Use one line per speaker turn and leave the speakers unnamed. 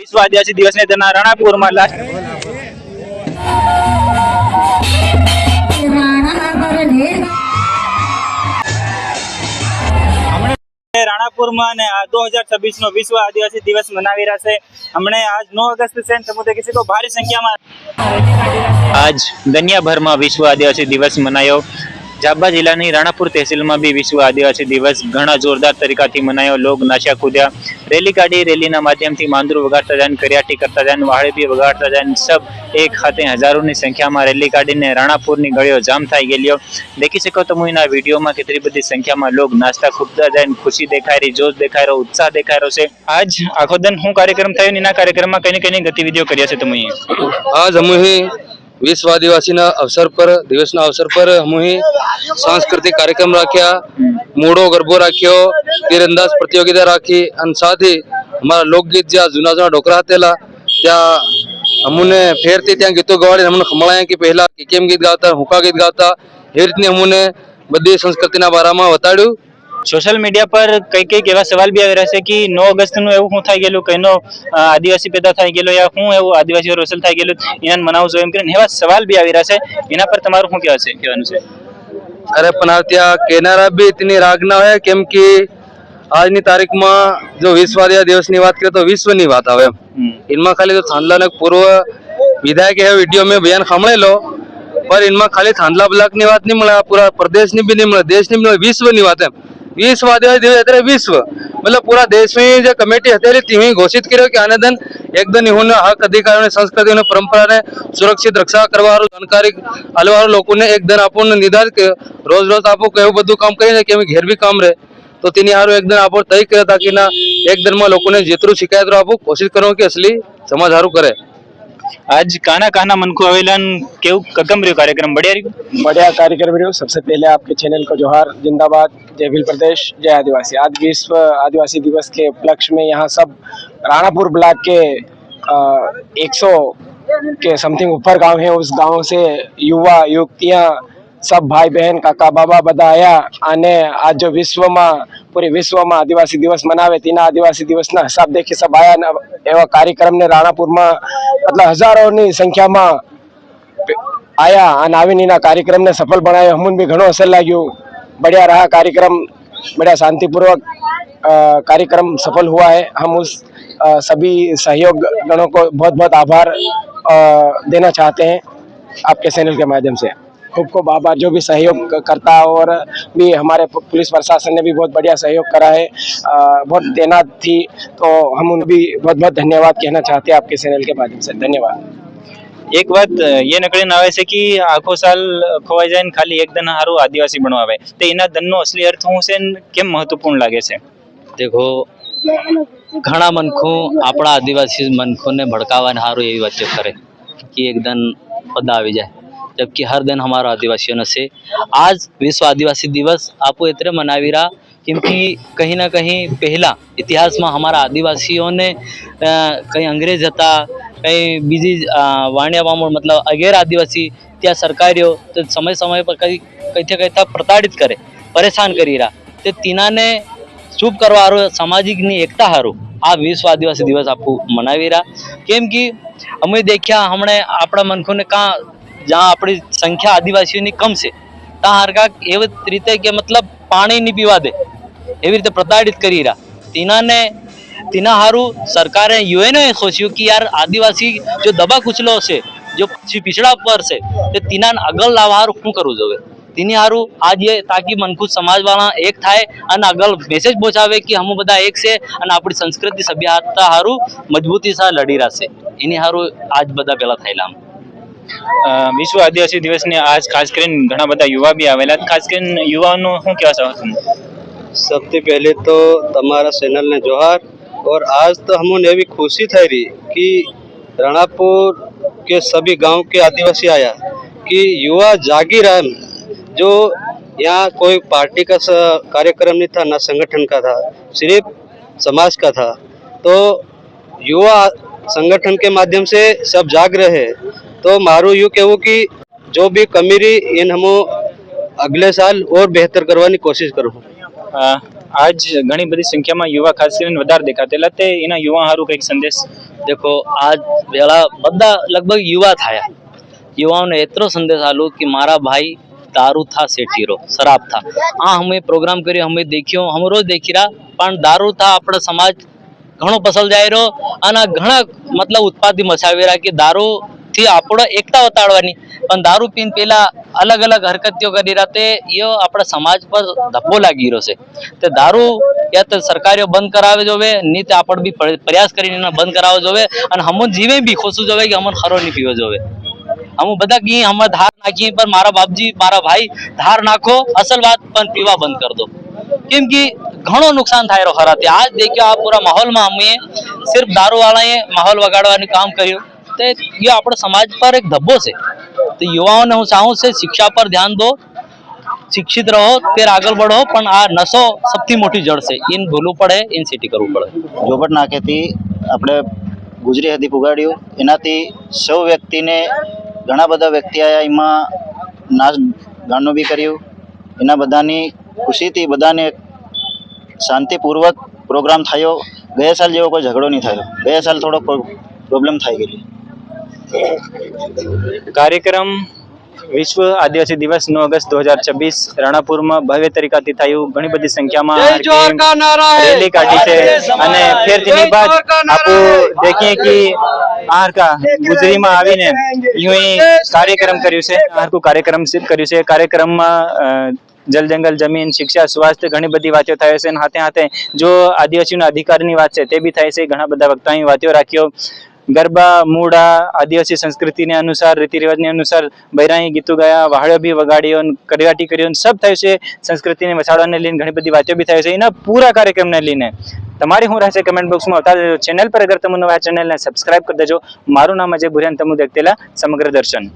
વિશ્વ આદિવાસી દિવસને તેના રાણાપુરમાં राणापुर में 2026 नो विश्व आदिवासी दिवस मनावी रहा है। हमने आज 9 अगस्त से समुद्र किसी को भारी संख्या में आज दुनिया भर में विश्व आदिवासी दिवस मनायो। जाबा जिला राणापुर तहसील में भी विश्व आदिवासी दिवस घना जोरदार तरीका थी मनायो। लोग नाचा कूद्या, रेली काढ़ी, रेली माध्यम थी मांदरू वगाड़ता जाए, करियाटी करता जाए, वाहड़ी भी वगाड़ता जाए। सब एक खाते हजारों की संख्या में रेली काढ़ी ने राणापुर नी गळियो जाम थई गेलियो। देखी सको तो मुना वीडियो में केतरी बड़ी संख्या में लोग नाचता कूदता जाए, खुशी देखाई रही, जोश देखाई रहो, उत्साह देखाई रहो से। आज आखो दिन हूँ कार्यक्रम थयो नीना कार्यक्रम में कई गतिविधियों कर्या छे तमुए?
आज हम विश्व आदिवासी अवसर पर दिवस अवसर पर हम सांस्कृतिक कार्यक्रम राख्या, मूडो गरबो राख्यो, तीरंदाज प्रतियोगिता राखी और साथ ही हमारा लोकगीत ज्या जूना जूना ढोकरा हतेला त्या हमने फेरती त्या गीतों गवाड़ी हमने खमलाया कि पहला केम गीत गाता, हुका गीत गाता, ए रीतनी हमने बधी संस्कृति बारे में बताड्યું।
सोशल मीडिया पर कई एवा सवाल भी આવી રહ્યા છે कि 9 अगस्त નું એવું શું થઈ ગયેલું, કઈનો આદિવાસી પેદા થઈ ગયેલો યા શું એવું આદિવાસીઓ રોસલ થઈ ગયેલું એને મનાવવું જોઈએ એમ કરીને એવા સવાલ બી આવી રહ્યા છે। એના પર તમારું શું કહેવાનું છે?
अरे पण त्या केनारा भी इतनी राग ना है केम कि आज नी तारीख में जो विश्व आदिवासी दिवस की बात करे तो विश्व की बात आवे। इनमें खाली तो थांदला ने पूर्व विधायक है वीडियो में बयान सामने लो, पर इनमें खाली थांदला ब्लॉक की बात नहीं मिला, पूरा प्रदेश की भी नहीं मिला, देश नहीं मिला, विश्व की बात है। विश्व आदिवासी दिवस विश्व मतलब पूरा देश में जो कमेटी हथेली थी घोषित करो कि आने दिन एक दिन इन्होंने हक अधिकार संस्कृति ने परंपरा ने सुरक्षित रक्षा करवा जानकारी हलवा लोगों ने एक दिन आपको निर्धारित कर रोज रोज आपको कहू बधु काम करें कि घेर भी काम रहे तो तीन हारू एक दिन आप तय करे ताकि ना एक दिन में लोगों ने जितरू शिकायत आप कोशिश करो कि असली समाज हारू करे।
आज काना काना मन को अवेलन केव ककम रियो कार्यक्रम
बढ़िया कार्यक्रम रियो। सबसे पहले आपके चैनल को जोहार, जिंदाबाद, जय भील प्रदेश, जय आदिवासी। आज विश्व आदिवासी दिवस के उपलक्ष्य में यहाँ सब राणापुर ब्लॉक के 100 के समथिंग ऊपर गांव है, उस गांव से युवा युवतियां सब भाई बहन काका बाबा बधा आया आने आज जो विश्व में पूरे विश्व में आदिवासी दिवस मनावे तीना आदिवासी दिवस ना हिसाब देखी सब आया एवं कार्यक्रम ने राणापुर में मतलब हजारों की संख्या में आया और आवीना कार्यक्रम ने सफल बनाया। हमने भी घणो असर लाग्यो, बढ़िया रहा कार्यक्रम, बढ़िया शांतिपूर्वक कार्यक्रम सफल हुआ है। हम उस सभी सहयोग गणों को बहुत बहुत आभार देना चाहते हैं आपके चैनल के माध्यम से। खूब खूब आभार जो भी सहयोग करता है, और भी हमारे पुलिस प्रशासन ने भी बहुत बढ़िया सहयोग करा है, बहुत तैनात थी, तो हम उन भी बहुत बहुत धन्यवाद कहना चाहते हैं आपके चैनल के माध्यम से। धन्यवाद।
एक बात ये नकळीने आवे छे कि आखो साल खोवाई जाए खाली एक दिन हारू आदिवासी बनवावे तो एना दननो असली अर्थ શું છે કેમ મહત્વપૂર્ણ લાગે છે?
देखो घણા मनखों अपना आदिवासी मनखों ने भड़कावाने हारू एवी वातो करे कि एक दिन पद આવી જાય, जबकि हर दिन हमारा आदिवासियों से आज विश्व आदिवासी दिवस आपको इतने मनावी रहा क्योंकि कहीं ना कहीं पहला इतिहास में हमारा आदिवासियों ने कहीं अंग्रेज था, कहीं बीजी वाणिया वामोड़ मतलब अगैर आदिवासी त्या सरकारियों तो समय समय पर कहीं कहीं था प्रताड़ित करे, परेशान करी रहा, तो तीना ने चुप करवा सामाजिक एकता हारू आ विश्व आदिवासी दिवस आपको मनावी रहा। केम कि हमें देखा हमने अपना मनखों ने कहा जहाँ अपनी संख्या आदिवासियों की कम से ता हरका एवं रीते के मतलब पानी नहीं पीवा दे एवं रीते प्रताड़ित करी रहा। तीना हारू सरकार यूएन सोच्यू कि यार आदिवासी जो दबा कुचलो से जो पिछड़ा पर से तो तीना अगल लावा हारू शू करवू जोईए। तीनी हारू आज ये ताकि मनखुद समाज वाला एक थाय अने अगल मेसेज पहुंचावे कि हम बधा एक से अने आपणी संस्कृति सभ्यता हारू मजबूती से लड़ी रहा से एनी हारू आज बधा पेला थयेला।
विश्व आदिवासी दिवस ने आज खास कर घना बधा युवा भी आवेला, खास कर युवाओं शू कहवा चाहो?
सबसे पहले तो तमारा चैनल ने जोहार। और आज तो हमने भी खुशी थी रही कि राणापुर के सभी गांव के आदिवासी आया कि युवा जागी रहा, जो यहाँ कोई पार्टी का कार्यक्रम नहीं था, ना संगठन का था, सिर्फ समाज का था। तो युवा संगठन के माध्यम से सब जाग रहे। तो मारू यू कहूँ कि जो भी कमी रही इन हम अगले साल और बेहतर करवानी कोशिश करूँ।
आज घनी बड़ी संख्या में युवा खास कर देखातेला युवा हारू कई संदेश
देखो आज वेला बधा लगभग युवा थाया युवाओं ने एतरो संदेश आलो कि मारा भाई दारू था सेठीरो शराब था आ हमें प्रोग्राम કર્યો हमें देखियो हम रोज देखी रहा पण दारू था अपना समाज घणो पसल जाय रो અને ઘણા मतलब उत्पादी मचावी रहा कि दारू थी આપણો એકતા વતાડવાની પણ દારૂ પીને પેલા અલગ અલગ હરકતીઓ કરી રહ્યા તે યો આપણા સમાજ પર ધબ્બો લાગી રહ્યો છે તે દારૂ યા તો સરકારીઓ બંધ કરાવે જોવે ની તે આપણે બી પ્રયાસ કરીને એને બંધ કરાવવો જોવે અને હમ જીવે બી ખોસું જોવે કે અમને ખરો નહીં પીવો જોવે हम બધા की हम धार नाखी पर मारा बापजी मारा भाई धार नाखो असल बात पण पीवा बंद कर दो केम कि घणो नुकसान थाय रो खरा आज देखियो आ पूरा माहौल में हमें सिर्फ दारू वाला माहौल वगाड़वानी काम कर्યું तो ये अपने समाज पर एक धब्बो से तो युवाओं ने हूँ चाहूँ से शिक्षा पर ध्यान दो शिक्षित रहो फिर आगे बढ़ो पण आ नशो सबथी मोटी जड़ से इन भूलू पड़े इन सिटी करવું પડે
જોબટ નાકેથી આપણે ગુજરી હદી પુગાડ્યું એનાથી સૌ વ્યક્તિને ઘણા બધા વ્યક્તિ આયા એમાં નાચ ગાનું બી કર્યું એના બધાની ખુશીથી બધાને શાંતિપૂર્વક પ્રોગ્રામ થયો ગયા સાલ જેવો કોઈ ઝઘડો નહીં થયો ગયા સાલ થોડો પ્રોબ્લેમ થઈ ગયેલી
કાર્યક્રમ વિશ્વ આદિવાસી દિવસ 9 અગસ્ટ 2026 રાણાપુરમાં ભવ્ય તરીકાથી થયું ઘણી બધી સંખ્યામાં રેલી કાઢી છે અને ફેરથી બાદ આપો દેખીએ કે આરકા ગુજરીમાં આવીને यूं કાર્યક્રમ કર્યું છે આરકુ કાર્યક્રમ સિદ્ધ કર્યું છે કાર્યક્રમમાં જલ જંગલ જમીન શિક્ષા સ્વાસ્થ્ય ઘણી બધી વાતો થાય છે અને હાથે હાથે જો આદિવાસીઓના અધિકારની વાત છે તે બી થાય છે ઘણા બધા વક્તાઓની વાતો રાખ્યો गरबा मूड़ा आदिवासी संस्कृति ने अनुसार रीति रिवाज ने अनुसार बहराई गीतों गाया वहाड़ो भी वगाड़ियो करियाटी करियो सब थाय छे संस्कृति ने वसाड़वाने लईने घणी बधी वातो भी थाय छे एना पूरा कार्यक्रम ने लईने तमारी हूँ रहेशे कमेंट बॉक्स में बता देजो चैनल पर अगर तमे नवा चैनल ने सब्सक्राइब कर देजो मारू नाम अजय भुरियान तमु देखतेला समग्र दर्शन।